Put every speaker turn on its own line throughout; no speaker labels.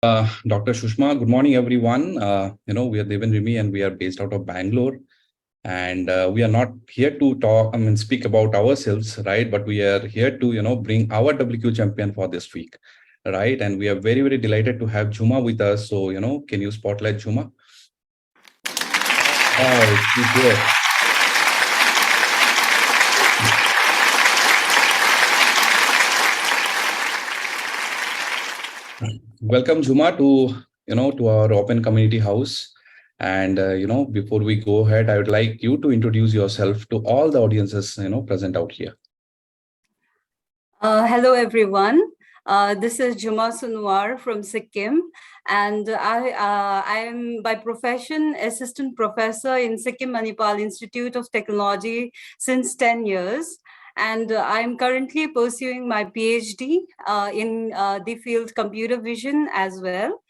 Dr. Shushma, good morning, everyone. We are Devin Rimi and we are based out of Bangalore. And we are not here to speak about ourselves, right? But we are here to, bring our WQ champion for this week, right? And we are very, very delighted to have Jhuma with us. So, can you spotlight Jhuma? Oh, she's here. Welcome, Jhuma, to our open community house. And before we go ahead, I would like you to introduce yourself to all the audiences present out here.
Hello, everyone. This is Jhuma Sunuwar from Sikkim, and I am by profession assistant professor in Sikkim Manipal Institute of Technology since 10 years. And I'm currently pursuing my PhD in the field computer vision as well.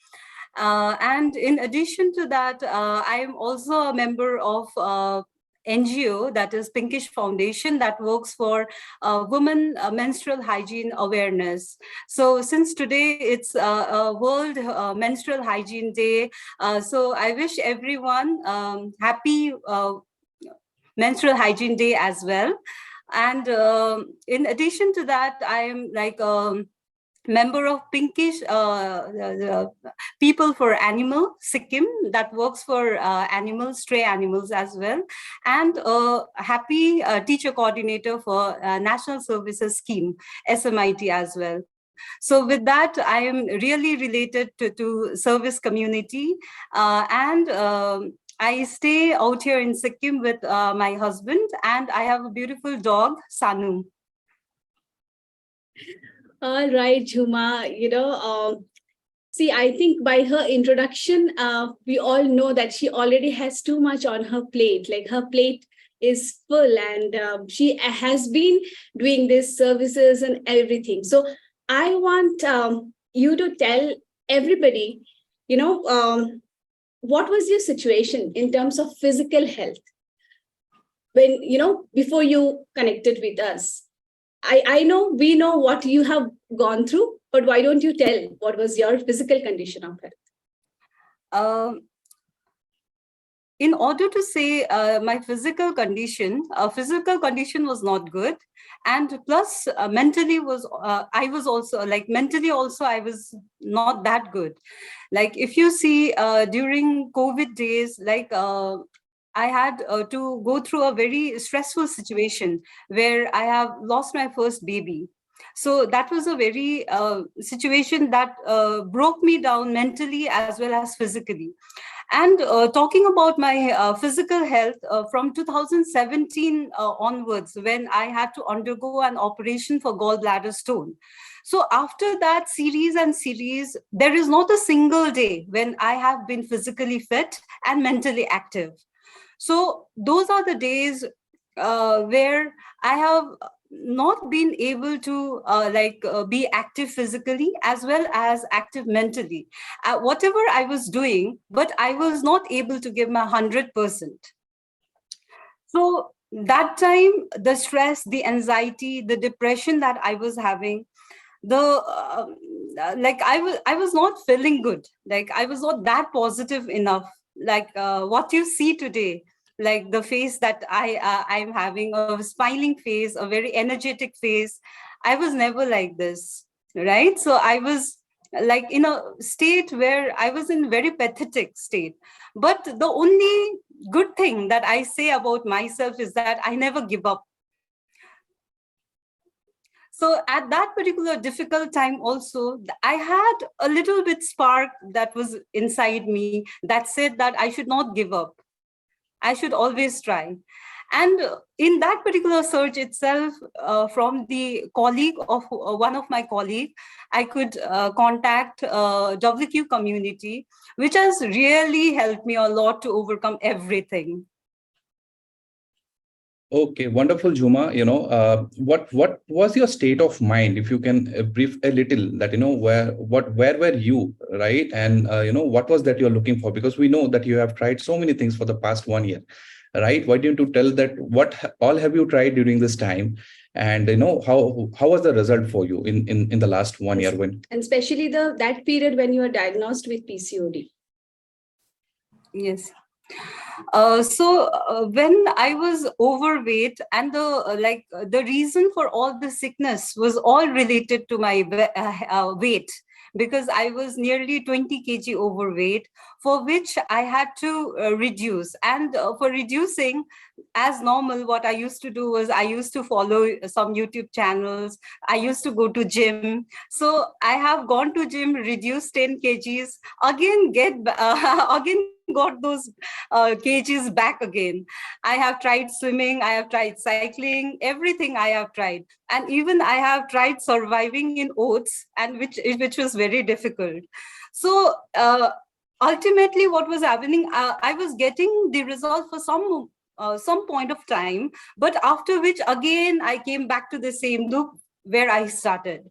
And in addition to that, I am also a member of NGO, that is Pinkish Foundation, that works for women menstrual hygiene awareness. So since today it's World Menstrual Hygiene Day, so I wish everyone happy Menstrual Hygiene Day as well. And in addition to that, I am like member of Pinkish People for Animal Sikkim, that works for animals, stray animals as well, and happy teacher coordinator for National Services Scheme, SMIT as well. So with that, I am really related to service community, and I stay out here in Sikkim with my husband, and I have a beautiful dog, Sanu.
All right, Jhuma, see, I think by her introduction, we all know that she already has too much on her plate. Like her plate is full and she has been doing these services and everything. So I want you to tell everybody, what was your situation in terms of physical health when, before you connected with us? I know we know what you have gone through, but why don't you tell what was your physical condition of health?
In order to say my physical condition was not good, and plus mentally I was also mentally also I was not that good. Like if you see during COVID days, I had to go through a very stressful situation where I have lost my first baby. So that was a very situation that broke me down mentally as well as physically. And talking about my physical health, from 2017 onwards, when I had to undergo an operation for gallbladder stone. So after that series, there is not a single day when I have been physically fit and mentally active. So those are the days where I have not been able to be active physically as well as active mentally. Whatever I was doing, but I was not able to give my 100%. So that time, the stress, the anxiety, the depression that I was having, I was not feeling good. Like I was not that positive enough. Like what you see today, like the face that I'm having, a smiling face, a very energetic face. I was never like this, right? So I was like in a state where I was in very pathetic state. But the only good thing that I say about myself is that I never give up. So at that particular difficult time also, I had a little bit spark that was inside me that said that I should not give up. I should always try. And in that particular search itself, from the colleague of one of my colleagues, I could contact WQ community, which has really helped me a lot to overcome everything.
Okay, wonderful, Jhuma. What was your state of mind? If you can brief a little that, where were you, right? And, what was that you're looking for? Because we know that you have tried so many things for the past 1 year, right? Why don't you tell that what all have you tried during this time? And how was the result for you in the last 1 year when?
And especially that period when you were diagnosed with PCOD.
Yes. When I was overweight, and the reason for all the sickness was all related to my weight, because I was nearly 20 kg overweight, for which I had to reduce. And for reducing, as normal, what I used to do was I used to follow some YouTube channels. I used to go to gym. So I have gone to gym, reduced 10 kgs, again again got those kgs back again. I have tried swimming, I have tried cycling, everything I have tried. And even I have tried surviving in oats, and which was very difficult. So ultimately what was happening, I was getting the result for some point of time, but after which again I came back to the same loop where I started.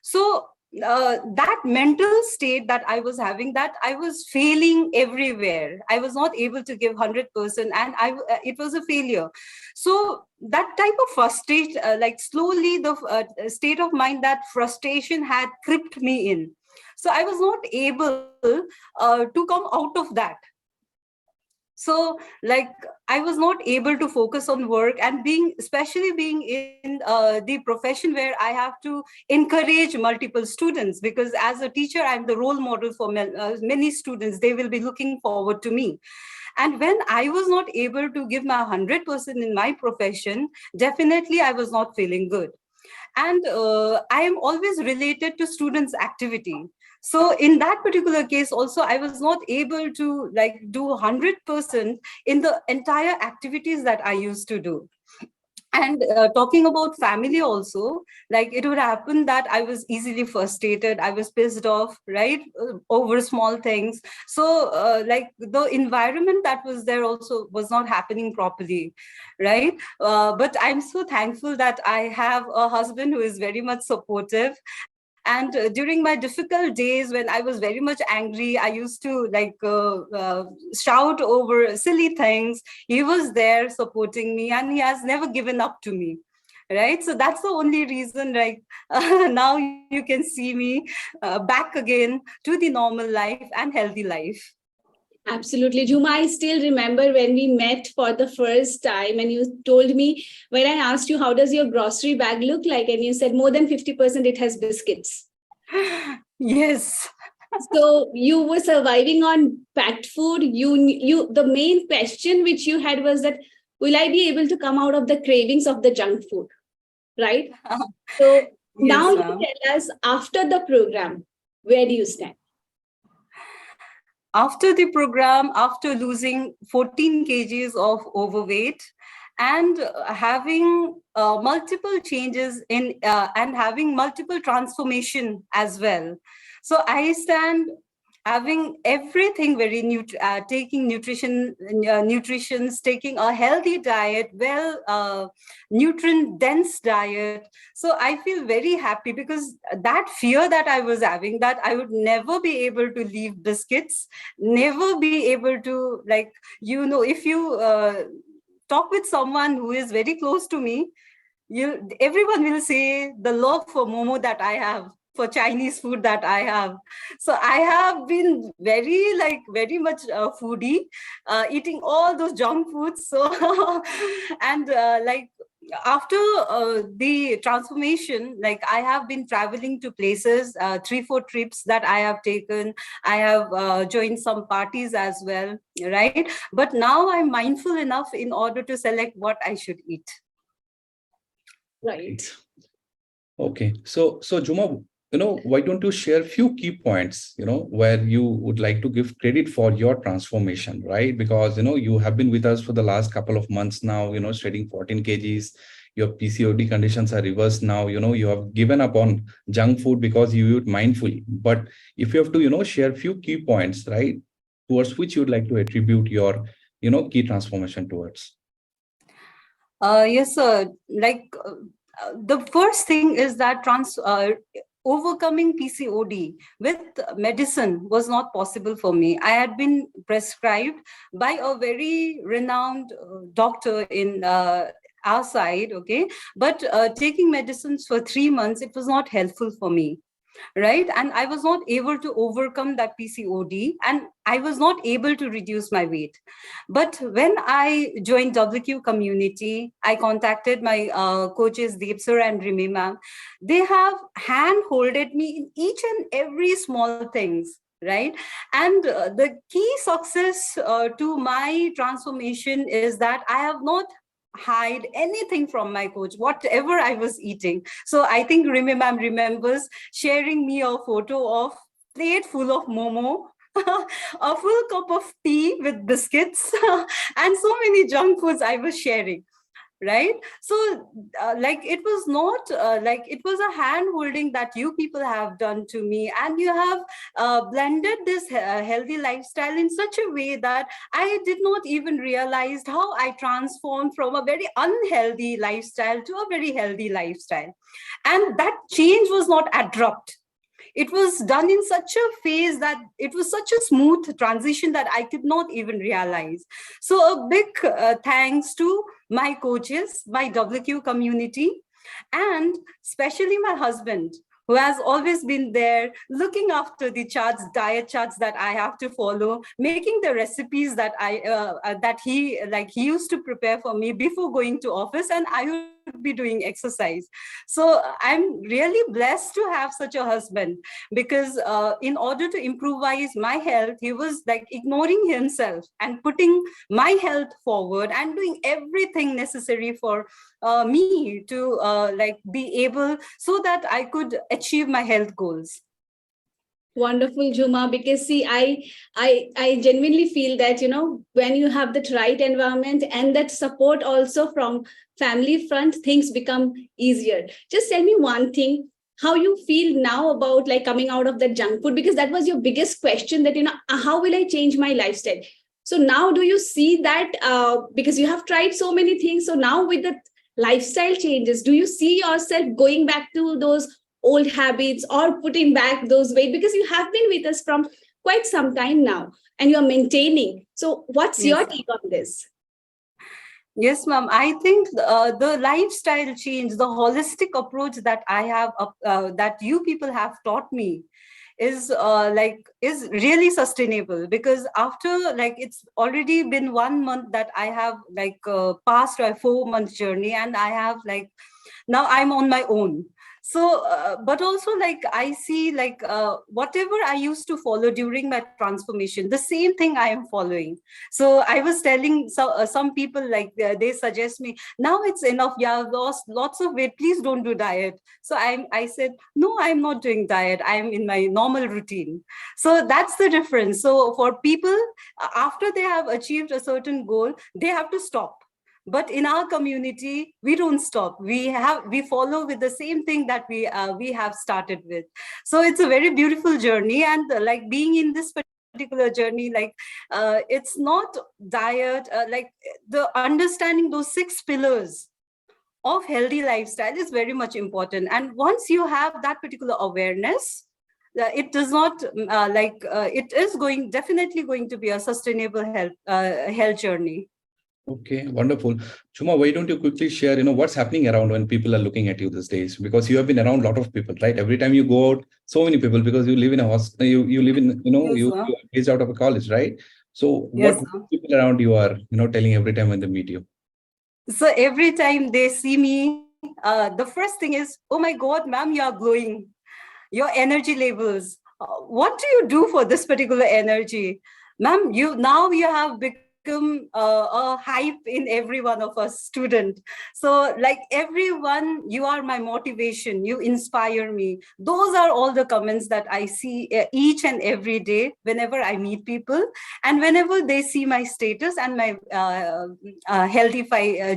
So that mental state that I was having, that I was failing everywhere. I was not able to give 100%, and it was a failure. So that type of frustration, like slowly the state of mind, that frustration had crept me in. So I was not able to come out of that. So like I was not able to focus on work, and especially being in the profession where I have to encourage multiple students, because as a teacher, I'm the role model for many students. They will be looking forward to me. And when I was not able to give my 100% in my profession, definitely I was not feeling good. And I am always related to students' activity. So in that particular case also, I was not able to like do 100% in the entire activities that I used to do. And talking about family also, like it would happen that I was easily frustrated, I was pissed off, right, over small things. So like the environment that was there also was not happening properly, right? But I'm so thankful that I have a husband who is very much supportive. And during my difficult days when I was very much angry, I used to like shout over silly things. He was there supporting me, and he has never given up to me, right? So that's the only reason, like now you can see me back again to the normal life and healthy life.
Absolutely. Jhuma, I still remember when we met for the first time and you told me, when I asked you, how does your grocery bag look like? And you said more than 50% it has biscuits.
Yes.
So you were surviving on packed food. The main question which you had was that, will I be able to come out of the cravings of the junk food? Right? So
Yes,
now you
ma'am.
tell us, after the program, where do you stand?
After the program, after losing 14 kgs of overweight and having multiple changes in and having multiple transformation as well. So I stand having everything very taking nutritions, taking a healthy diet, nutrient dense diet. So I feel very happy, because that fear that I was having, that I would never be able to leave biscuits, never be able to, like, if you talk with someone who is very close to me, everyone will say the love for momo that I have, for Chinese food that I have. So I have been very much a foodie, eating all those junk foods. So, and after the transformation, like I have been traveling to places, 3-4 trips that I have taken. I have joined some parties as well, right? But now I'm mindful enough in order to select what I should eat.
Right.
Okay. So Jhuma, why don't you share a few key points, where you would like to give credit for your transformation, right? Because, you have been with us for the last couple of months now, shedding 14 kgs, your PCOD conditions are reversed now, you have given up on junk food because you eat mindfully. But if you have to, share a few key points, right, towards which you would like to attribute your, key transformation towards.
Yes, sir. The first thing is that overcoming PCOD with medicine was not possible for me. I had been prescribed by a very renowned doctor in aside, okay, but taking medicines for 3 months, it was not helpful for me, right? And I was not able to overcome that PCOD, and I was not able to reduce my weight. But when I joined WQ community, I contacted my coaches Deep sir and Rimi ma'am. They have hand-holded me in each and every small things, right? And the key success to my transformation is that I have not hide anything from my coach, whatever I was eating. So I think Rimi ma'am remembers sharing me a photo of plate full of momo, a full cup of tea with biscuits, and so many junk foods I was sharing, right? So like it was not like it was a hand holding that you people have done to me, and you have blended this healthy lifestyle in such a way that I did not even realize how I transformed from a very unhealthy lifestyle to a very healthy lifestyle. And that change was not abrupt. It was done in such a phase that it was such a smooth transition that I could not even realize. So a big thanks to my coaches, my WQ community, and especially my husband, who has always been there looking after the charts, diet charts that I have to follow, making the recipes that that he used to prepare for me before going to office, and I would be doing exercise. So I'm really blessed to have such a husband, because in order to improvise my health, he was like ignoring himself and putting my health forward and doing everything necessary for me to like be able so that I could achieve my health goals.
Wonderful, Jhuma, because see, I genuinely feel that, when you have that right environment and that support also from family front, things become easier. Just tell me one thing, how you feel now about like coming out of that junk food, because that was your biggest question, that, how will I change my lifestyle? So now do you see that, because you have tried so many things, so now with the lifestyle changes, do you see yourself going back to those old habits or putting back those weight, because you have been with us from quite some time now and you're maintaining? So what's
Yes.
your take on this?
Yes, ma'am. I think the lifestyle change, the holistic approach that I have, that you people have taught me, is is really sustainable, because after like it's already been 1 month that I have passed a 4 month journey, and I have now I'm on my own. So but also I see whatever I used to follow during my transformation, the same thing I am following. So I was telling some people, they suggest me, now it's enough, you have lost lots of weight, please don't do diet. So I said, no, I'm not doing diet, I'm in my normal routine. So that's the difference. So for people, after they have achieved a certain goal, they have to stop. But in our community, we don't stop. We follow with the same thing that we have started with. So it's a very beautiful journey, and being in this particular journey, it's not diet, the understanding those 6 pillars of healthy lifestyle is very much important. And once you have that particular awareness, it does not it is definitely going to be a sustainable health journey.
Okay, wonderful. Jhuma, why don't you quickly share, what's happening around when people are looking at you these days? Because you have been around a lot of people, right? Every time you go out, so many people, because you live in a hostel, you live in,
Yes,
you
sir.
are based out of a college, right? So
Yes,
what
sir.
people around you are, telling every time when they meet you?
So every time they see me, the first thing is, oh my God, ma'am, you are glowing. Your energy levels. What do you do for this particular energy? Ma'am, you have become a hype in every one of us student. So everyone, you are my motivation. You inspire me. Those are all the comments that I see each and every day whenever I meet people, and whenever they see my status and my healthy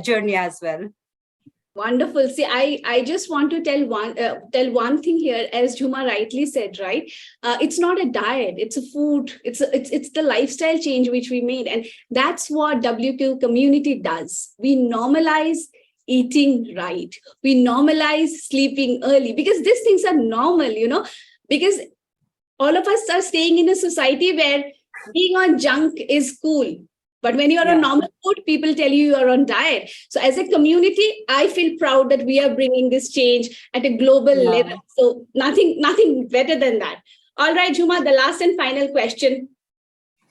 journey as well.
Wonderful. See, I just want to tell one thing here, as Jhuma rightly said, right? It's not a diet; it's a food. It's the lifestyle change which we made, and that's what WQ community does. We normalize eating right. We normalize sleeping early, because these things are normal. Because all of us are staying in a society where being on junk is cool. But when you are on normal food, people tell you are on diet. So as a community, I feel proud that we are bringing this change at a global level. So nothing better than that. All right, Jhuma, the last and final question.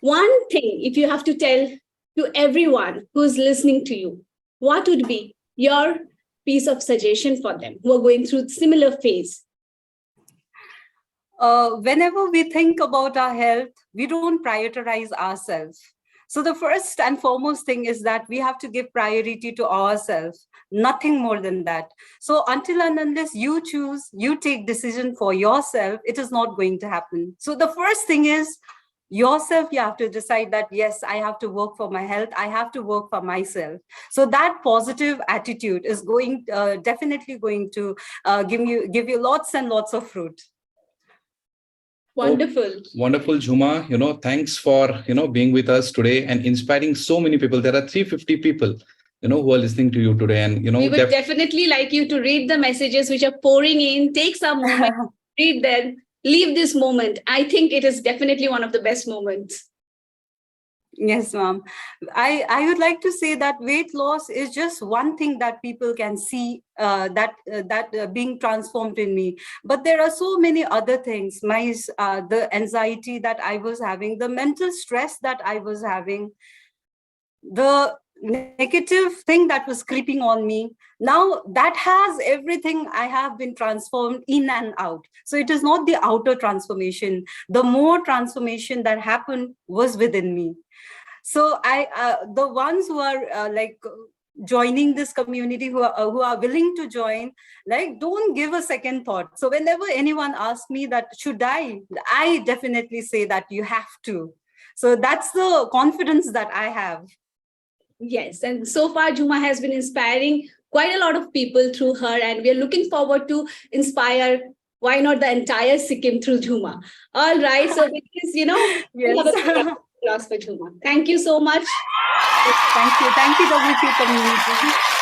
One thing, if you have to tell to everyone who's listening to you, what would be your piece of suggestion for them who are going through similar phase?
Whenever we think about our health, we don't prioritize ourselves. So the first and foremost thing is that we have to give priority to ourselves, nothing more than that. So until and unless you choose, you take decision for yourself, it is not going to happen. So the first thing is yourself, you have to decide that, yes, I have to work for my health. I have to work for myself. So that positive attitude is going definitely going to give you lots and lots of fruit.
Wonderful.
Oh, wonderful, Jhuma. Thanks for, being with us today and inspiring so many people. There are 350 people, who are listening to you today. And,
we would definitely like you to read the messages which are pouring in, take some moment, read them, leave this moment. I think it is definitely one of the best moments.
Yes, ma'am. I would like to say that weight loss is just one thing that people can see that being transformed in me. But there are so many other things. The anxiety that I was having, the mental stress that I was having, the negative thing that was creeping on me. Now that has everything I have been transformed in and out. So it is not the outer transformation. The more transformation that happened was within me. So the ones who are joining this community, who are willing to join, don't give a second thought. So whenever anyone asks me that should I definitely say that you have to. So that's the confidence that I have.
Yes, and so far Jhuma has been inspiring quite a lot of people through her, and we are looking forward to inspire, why not the entire Sikkim through Jhuma. All right, so this is,
yes.
Loss for Jhuma. Thank you so much.
Thank you, WP community.